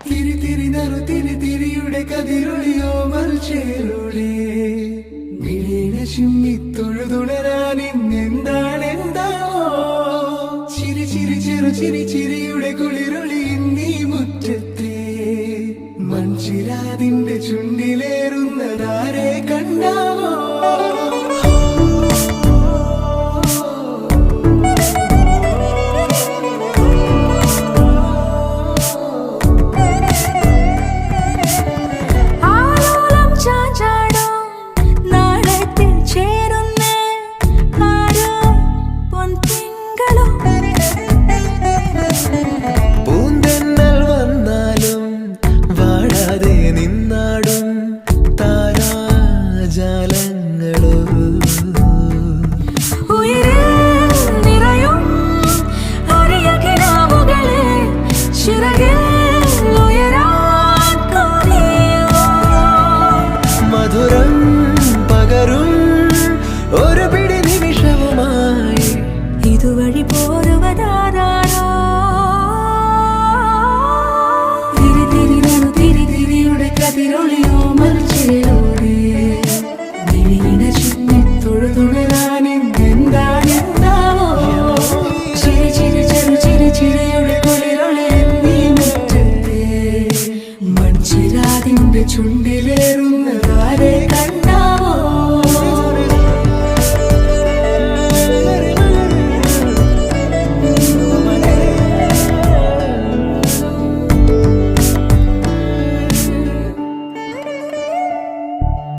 തിരി തിരി നറു തിരി തിരിയുടെ കതിരൊളിയോ മൽച്ചേലൂടെ മിഴീന ചിമ്മി തൊഴുതുണരാൻ ഇന്നെന്താണെന്താവോ ചിരി ചിരി ചെറു ചിരി ചിരിയുടെ കുളിരൊളി നീ മുറ്റത്തെ മൺചിരാതിന്റെ ചുണ്ടിലേറുന്നതാരെ കണ്ടാവോ മധുരം പകരും ഒരു പിടി നിമിഷവുമായി ഇതുവഴി പോരുവതാരോ തിരി തിരി നറു തിരി തിരിയുടെ കതിരൊളിയോ മൽച്ചേലോ